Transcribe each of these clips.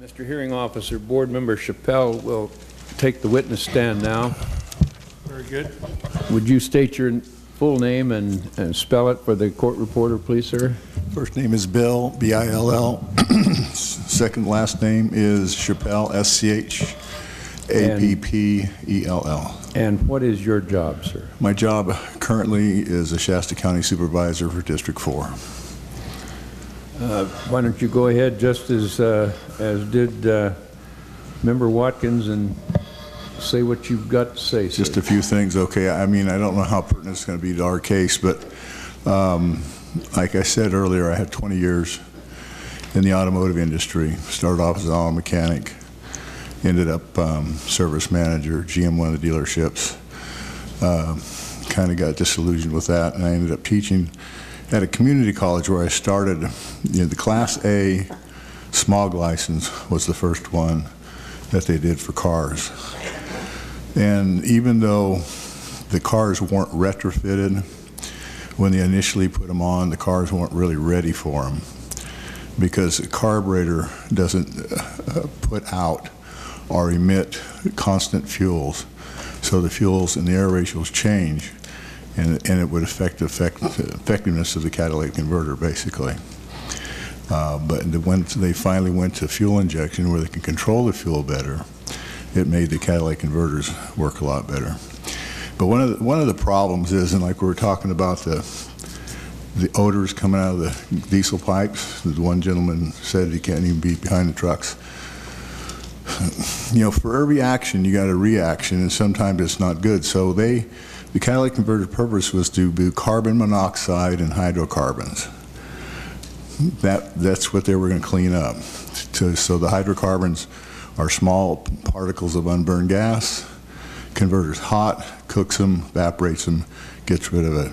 Mr. Hearing Officer, Board Member Schappell will take the witness stand now. Very good. Would you state your full name and spell it for the court reporter, please, sir? First name is Bill, B-I-L-L. Second last name is Schappell, S-C-H-A-P-P-E-L-L. And what is your job, sir? My job currently is a Shasta County Supervisor for District 4. Why don't you go ahead, just as did Member Watkins, and say what you've got to say, sir. Just a few things, okay. I mean, I don't know how pertinent it's going to be to our case, but like I said earlier, I had 20 years in the automotive industry. Started off as an auto mechanic, ended up service manager, GM one of the dealerships. Kind of got disillusioned with that, and I ended up teaching at a community college where I started. The Class A smog license was the first one that they did for cars. And even though the cars weren't retrofitted, when they initially put them on, the cars weren't really ready for them, because a carburetor doesn't put out or emit constant fuels. So the fuels and the air ratios change, and it would affect the effectiveness of the catalytic converter, basically. But when they finally went to fuel injection, where they can control the fuel better, it made the catalytic converters work a lot better. But one of the problems is, and like we were talking about the odors coming out of the diesel pipes, the one gentleman said he can't even be behind the trucks. You know, for every action, you got a reaction, and sometimes it's not good. So the catalytic converter purpose was to do carbon monoxide and hydrocarbons. That's what they were going to clean up. So the hydrocarbons are small particles of unburned gas. Converter's hot, cooks them, evaporates them, gets rid of it.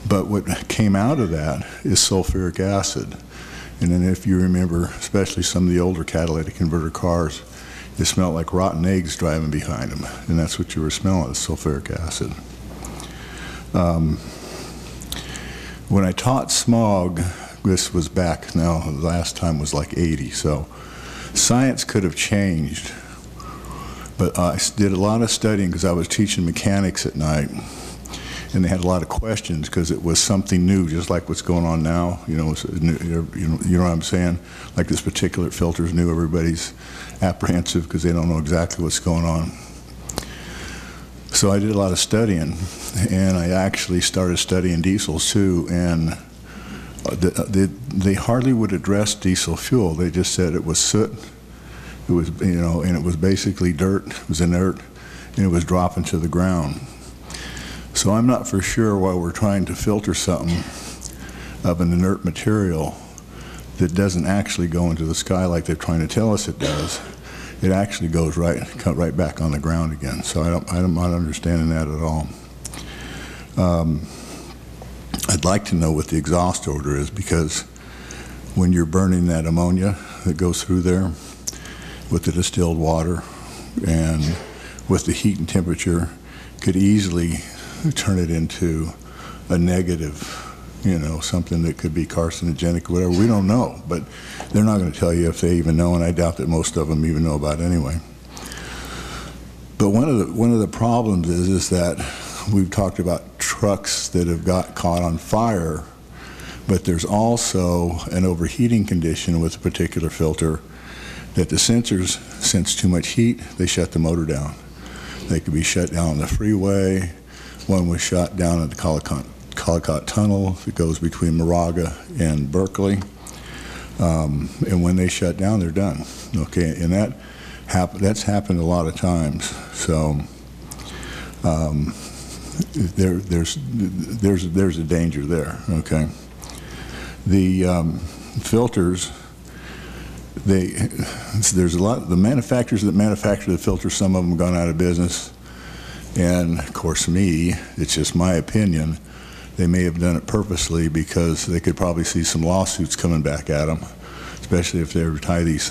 But what came out of that is sulfuric acid. And then if you remember, especially some of the older catalytic converter cars, it smelled like rotten eggs driving behind them. And that's what you were smelling, is sulfuric acid. When I taught smog, this was back now, the last time was like 80, so science could have changed. But I did a lot of studying because I was teaching mechanics at night, and they had a lot of questions because it was something new, just like what's going on now. You know, you know what I'm saying? Like this particulate filter's new, everybody's apprehensive because they don't know exactly what's going on. So I did a lot of studying, and I actually started studying diesels too, and they hardly would address diesel fuel. They just said it was soot. It was, you know, and it was basically dirt. It was inert, and it was dropping to the ground. So I'm not for sure why we're trying to filter something of an inert material that doesn't actually go into the sky like they're trying to tell us it does. It actually goes right back on the ground again. So I'm not understanding that at all. I'd like to know what the exhaust odor is, because when you're burning that ammonia that goes through there with the distilled water and with the heat and temperature, could easily turn it into a negative, you know, something that could be carcinogenic or whatever. We don't know, but they're not going to tell you if they even know, and I doubt that most of them even know about it anyway. But one of the problems is that we've talked about trucks that have got caught on fire, but there's also an overheating condition with a particular filter that the sensors sense too much heat, they shut the motor down. They could be shut down on the freeway. One was shut down at the Collicott Tunnel that goes between Moraga and Berkeley. And when they shut down, they're done. Okay, and that's happened a lot of times. So there's a danger there. Okay, the filters. There's a lot. The manufacturers that manufacture the filters, some of them have gone out of business. And of course, it's just my opinion, they may have done it purposely because they could probably see some lawsuits coming back at them, especially if they ever tie these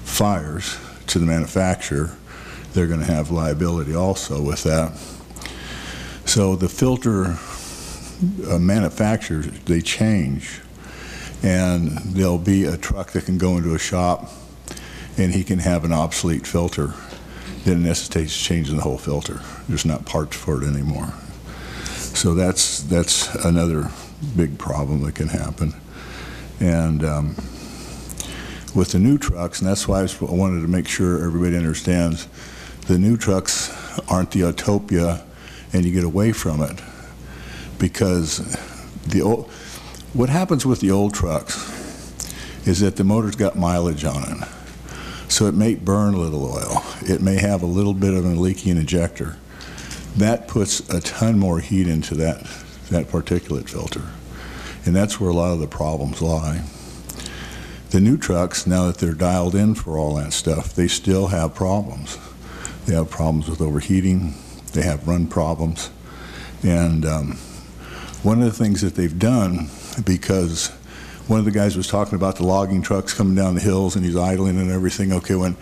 fires to the manufacturer. They're going to have liability also with that. So the filter manufacturers, they change. And there'll be a truck that can go into a shop and he can have an obsolete filter that necessitates changing the whole filter. There's not parts for it anymore. So that's another big problem that can happen. And with the new trucks, and that's why I wanted to make sure everybody understands, the new trucks aren't the utopia, and you get away from it, because what happens with the old trucks is that the motor's got mileage on it. So it may burn a little oil. It may have a little bit of a leaky injector. That puts a ton more heat into that particulate filter. And that's where a lot of the problems lie. The new trucks, now that they're dialed in for all that stuff, they still have problems. They have problems with overheating. They have run problems. And one of the things that they've done, because one of the guys was talking about the logging trucks coming down the hills and he's idling and everything. Okay, when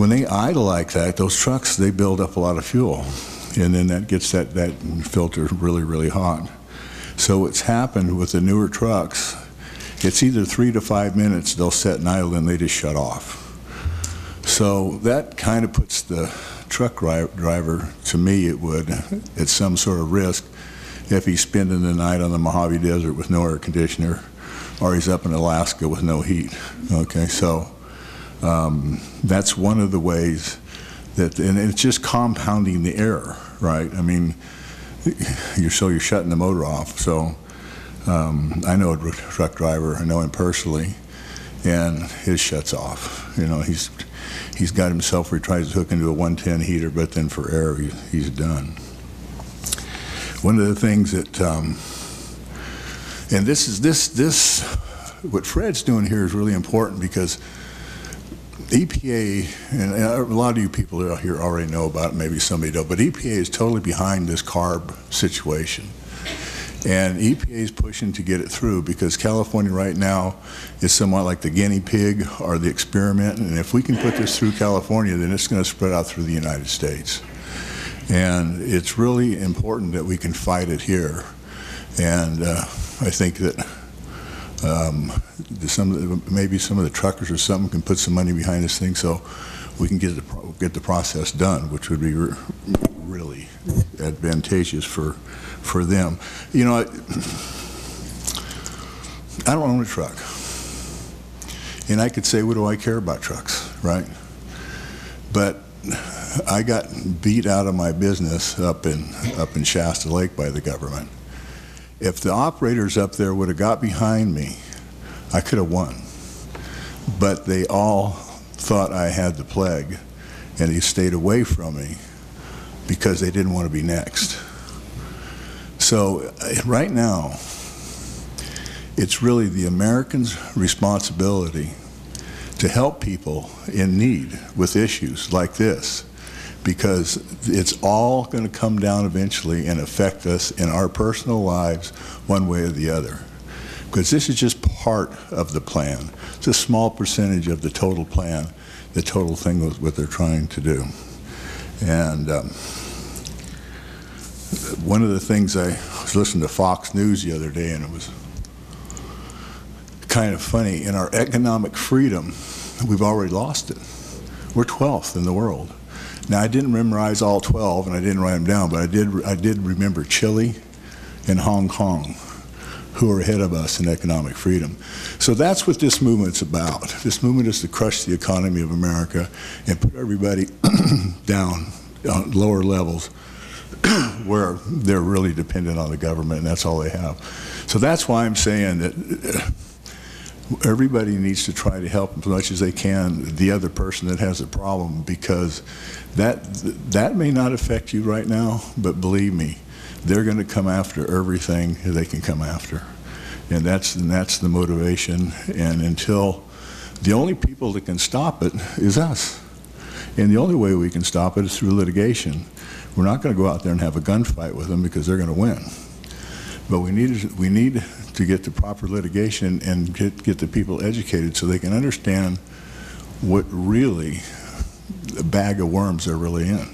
they idle like that, those trucks, they build up a lot of fuel. And then that gets that filter really, really hot. So what's happened with the newer trucks, it's either 3 to 5 minutes they'll set and idle and they just shut off. So that kind of puts the truck driver, to me it would, at some sort of risk if he's spending the night on the Mojave Desert with no air conditioner, or he's up in Alaska with no heat. Okay, so that's one of the ways that, and it's just compounding the error, right? I mean, you're shutting the motor off. So I know a truck driver, I know him personally, and his shuts off. You know, he's got himself where he tries to hook into a 110 heater, but then for error, he's done. One of the things that, and this, what Fred's doing here is really important, because EPA, and a lot of you people out here already know about it, maybe somebody don't, but EPA is totally behind this CARB situation. And EPA is pushing to get it through, because California right now is somewhat like the guinea pig or the experiment, and if we can put this through California, then it's going to spread out through the United States. And it's really important that we can fight it here. And I think that maybe some of the truckers or something can put some money behind this thing so we can get the process done, which would be really advantageous for them. You know, I don't own a truck, and I could say, what do I care about trucks, right? But I got beat out of my business up in Shasta Lake by the government. If the operators up there would have got behind me, I could have won. But they all thought I had the plague, and they stayed away from me because they didn't want to be next. So right now, it's really the Americans' responsibility to help people in need with issues like this, because it's all going to come down eventually and affect us in our personal lives one way or the other. Because this is just part of the plan. It's a small percentage of the total plan, the total thing was what they're trying to do. And one of the things, I was listening to Fox News the other day, and it was kind of funny. In our economic freedom, we've already lost it. We're 12th in the world. Now, I didn't memorize all 12, and I didn't write them down, but I did remember Chile and Hong Kong, who are ahead of us in economic freedom. So that's what this movement's about. This movement is to crush the economy of America and put everybody down on lower levels where they're really dependent on the government, and that's all they have. So that's why I'm saying that everybody needs to try to help as much as they can the other person that has a problem, because that may not affect you right now, but believe me, they're going to come after everything they can come after. And that's the motivation. And until, the only people that can stop it is us. And the only way we can stop it is through litigation. We're not going to go out there and have a gunfight with them, because they're going to win. But we need to get the proper litigation and get the people educated so they can understand what really a bag of worms they're really in.